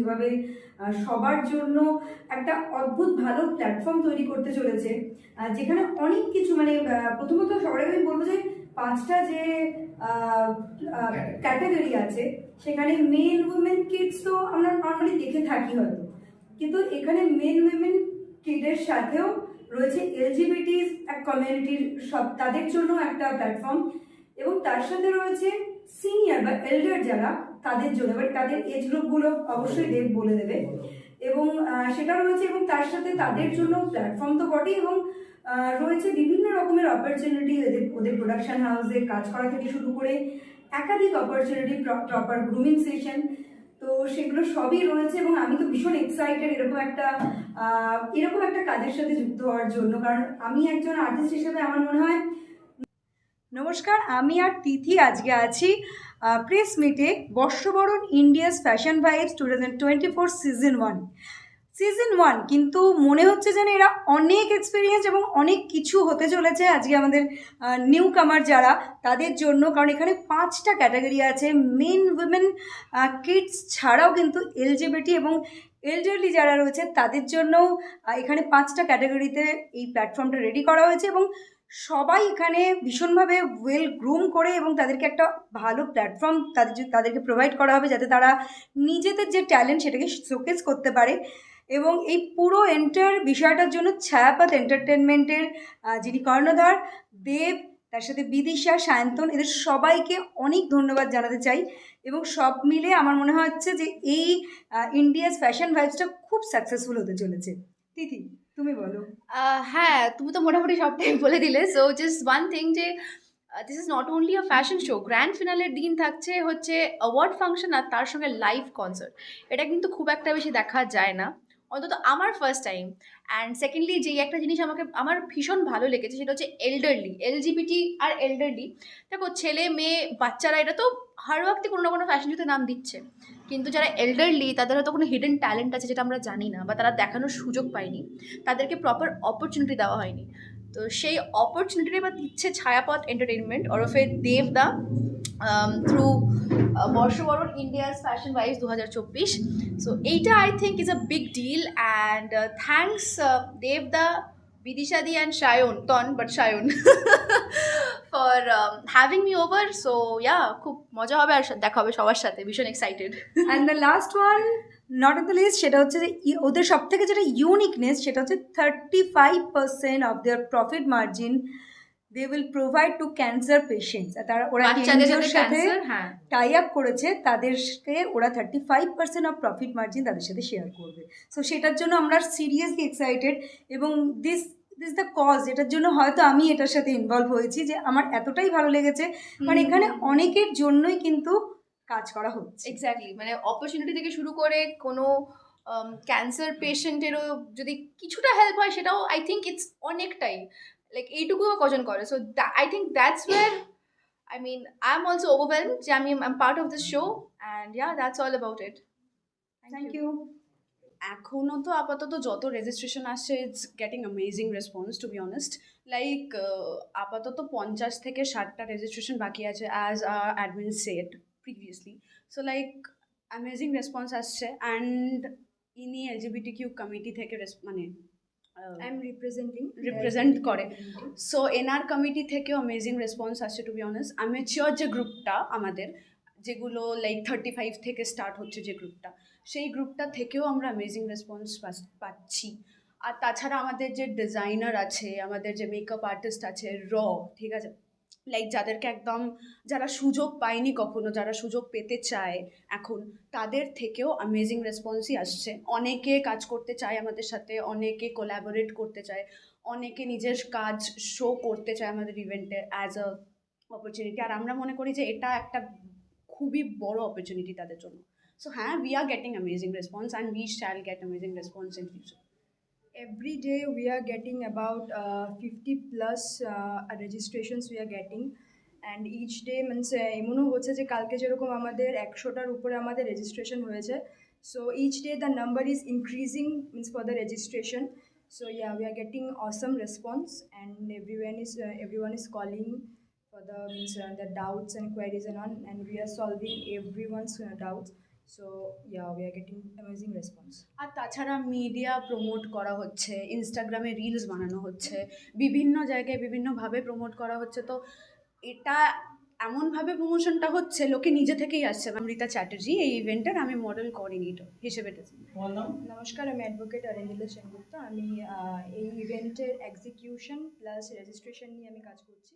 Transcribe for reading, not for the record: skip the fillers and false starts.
যেভাবে সবার জন্য একটা অদ্ভুত ভালো প্ল্যাটফর্ম তৈরি করতে চলেছে, যেখানে অনেক কিছু মানে প্রথমত সবার আগে আমি বলবো যে 5টা যে ক্যাটাগরি আছে সেখানে মেন উইমেন কিডস তো আমরা নর্মালি দেখে থাকি হয়তো, কিন্তু এখানে মেন উইমেন কিডের সাথেও রয়েছে এলজিবিটি কমিউনিটির সব তাদের জন্য একটা প্ল্যাটফর্ম, এবং তার সাথে রয়েছে সিনিয়র বা এল্ডার যারা তাদের জন্য, এবার তাদের এজ গ্রুপগুলো অবশ্যই দেব বলে দেবে, এবং সেটা রয়েছে, এবং তার সাথে তাদের জন্য প্ল্যাটফর্ম তো বটেই, এবং রয়েছে বিভিন্ন রকমের অপরচুনিটি ওদের প্রোডাকশন হাউসে কাজ করা থেকে শুরু করে একাধিক অপরচুনিটি, প্রপার গ্রুমিং সেশন, তো সেগুলো সবই রয়েছে। এবং আমি তো ভীষণ এক্সাইটেড এরকম একটা কাজের সাথে যুক্ত হওয়ার জন্য, কারণ আমি একজন আর্টিস্ট হিসেবে আমার মনে হয়। নমস্কার, আমি আর তিথি আজকে আছি প্রেস মিটে বর্ষবরণ ইন্ডিয়াস ফ্যাশন ভাইবস 2024 সিজন 1, কিন্তু মনে হচ্ছে যেন এরা অনেক এক্সপিরিয়েন্স এবং অনেক কিছু হতে চলেছে আজকে আমাদের নিউ কামার যারা তাদের জন্য, কারণ এখানে 5টা ক্যাটাগরি আছে। মেন উইমেন কিডস ছাড়াও কিন্তু এলজিবিটি এবং এল্ডারলি যারা রয়েছে তাদের জন্যও এখানে 5টা ক্যাটাগরিতে এই প্ল্যাটফর্মটা রেডি করা হয়েছে, এবং সবাই এখানে ভীষণভাবে ওয়েল গ্রুম করে এবং তাদেরকে একটা ভালো প্ল্যাটফর্ম তাদেরকে প্রোভাইড করা হবে যাতে তারা নিজেদের যে ট্যালেন্ট সেটাকে শোকেস করতে পারে। এবং এই পুরো এন্টার বিষয়টার জন্য ছায়াপথ এন্টারটেনমেন্টের যিনি কর্ণধার দেব, তার সাথে বিদিশা, সায়ন্তন, এদের সবাইকে অনেক ধন্যবাদ জানাতে চাই। এবং সব মিলে আমার মনে হচ্ছে যে এই ইন্ডিয়াস ফ্যাশন ভাইবসটা খুব সাকসেসফুল হতে চলেছে। তিথি, তুমি বলো। হ্যাঁ, তুমি তো মোটামুটি সবটাই বলে দিলে। সো জাস্ট ওয়ান থিং যে this is not only a fashion show, grand ফিনালের দিন থাকছে হচ্ছে অ্যাওয়ার্ড ফাংশন আর তার সঙ্গে লাইভ কনসার্ট। এটা কিন্তু খুব একটা বেশি দেখা যায় না, অন্তত আমার ফার্স্ট টাইম। অ্যান্ড সেকেন্ডলি যেই একটা জিনিস আমার ভীষণ ভালো লেগেছে সেটা হচ্ছে এল্ডারলি, এলজিবিটি আর এল্ডারলি। দেখো, ছেলে মেয়ে বাচ্চারা এটা তো হার ওয়াক্তি কোনো না কোনো ফ্যাশন শোতে নাম দিচ্ছে, কিন্তু যারা এল্ডারলি তাদের হয়তো কোনো হিডেন ট্যালেন্ট আছে যেটা আমরা জানি না বা তারা দেখানোর সুযোগ পায়নি, তাদেরকে প্রপার অপরচুনিটি দেওয়া হয়নি। তো সেই অপরচুনিটি এবার দিচ্ছে ছায়াপথ এন্টারটেনমেন্ট ওরফে দেবদা থ্রু বর্ষবরণ ইন্ডিয়াস ফ্যাশন ভাইবস 2024। সো এইটা I think is a big deal, and thanks Debda, Bidishadi and Sayan for having me over. So yeah, খুব মজা হবে আর দেখা হবে সবার সাথে, ভীষণ excited. And the last one not on the list, সেটা হচ্ছে যে ওদের সব থেকে যেটা ইউনিকনেস সেটা হচ্ছে 35% of their profit margin they will provide to cancer patients. ওরা এনজিওর সাথে টাই আপ করেছে, তাদেরকে ওরা 35% অফ প্রফিট মার্জিন তাদের সাথে শেয়ার করবে। সো সেটার জন্য আমরা সিরিয়াসলি এক্সাইটেড, এবং দিস দ্য কজ, এটার জন্য হয়তো আমি এটার সাথে ইনভলভ হয়েছি যে আমার এতটাই ভালো লেগেছে, মানে এখানে অনেকের জন্যই কিন্তু কাজ করা হচ্ছে। এক্স্যাক্টলি, মানে অপরচুনিটি থেকে শুরু করে কোনো ক্যান্সার পেশেন্টেরও যদি কিছুটা হেল্প হয় সেটাও আই থিঙ্ক ইটস অনেকটাই, লাইক এইটুকুও কজন করে। So I think that's war I mean I am also overwhelmed যে আমি I am part of this show, and yeah, that's all about it. Thank you. এখনও তো আপাতত যত রেজিস্ট্রেশন আসছে, it's getting amazing response to be honest. Like আপাতত 50 থেকে 60টা রেজিস্ট্রেশন বাকি আছে, as admin said previously. So like amazing response আসছে, অ্যান্ড ইনি এলজিবিটি কিউ কমিটি থেকে মানে আই এম রিপ্রেজেন্ট করে। সো এনআর কমিটি থেকেও অ্যামেজিং রেসপন্স আসছে টু বি অনেস্ট। অ্যামেচিওর যে গ্রুপটা আমাদের, যেগুলো লাইক 35 থেকে স্টার্ট হচ্ছে যে গ্রুপটা, সেই গ্রুপটা থেকেও আমরা অ্যামেজিং রেসপন্স পাচ্ছি। আর তাছাড়া আমাদের যে ডিজাইনার আছে, আমাদের যে মেকআপ আর্টিস্ট আছে ঠিক আছে, লাইক যাদেরকে একদম, যারা সুযোগ পায়নি কখনো, যারা সুযোগ পেতে চায় এখন, তাদের থেকেও অ্যামেজিং রেসপন্সই আসছে। অনেকে কাজ করতে চায় আমাদের সাথে, অনেকে কোলাবোরেট করতে চায়, অনেকে নিজের কাজ শো করতে চায় আমাদের ইভেন্টে অ্যাজ আ অপরচুনিটি। আর আমরা মনে করি যে এটা একটা খুবই বড় অপরচুনিটি তাদের জন্য। So we are getting amazing response, and we shall get amazing response in future. Every day we are getting about 50 plus registrations we are getting, and each day means এমনও হচ্ছে যে কালকে যেরকম আমাদের 100টার উপরে আমাদের রেজিস্ট্রেশন হয়েছে, so each day the number is increasing means for the registration. So yeah, we are getting awesome response, and everyone is calling for the means the doubts and queries and on, and we are solving everyone's doubts. So yeah, we are getting amazing response. আর তাছাড়া media promote করা হচ্ছে, ইনস্টাগ্রামে reels বানানো হচ্ছে, বিভিন্ন জায়গায় বিভিন্নভাবে promote করা হচ্ছে। তো এটা এমনভাবে প্রমোশনটা হচ্ছে, লোকে নিজে থেকেই আসছে। অমৃতা চ্যাটার্জি, এই ইভেন্টের আমি মডেল কোঅর্ডিনেটর হিসেবে। নমস্কার, আমি অ্যাডভোকেট অরিন্দিলা সেনগুপ্তা। আমি এই ইভেন্টের এক্সিকিউশন প্লাস রেজিস্ট্রেশন নিয়ে আমি কাজ করছি।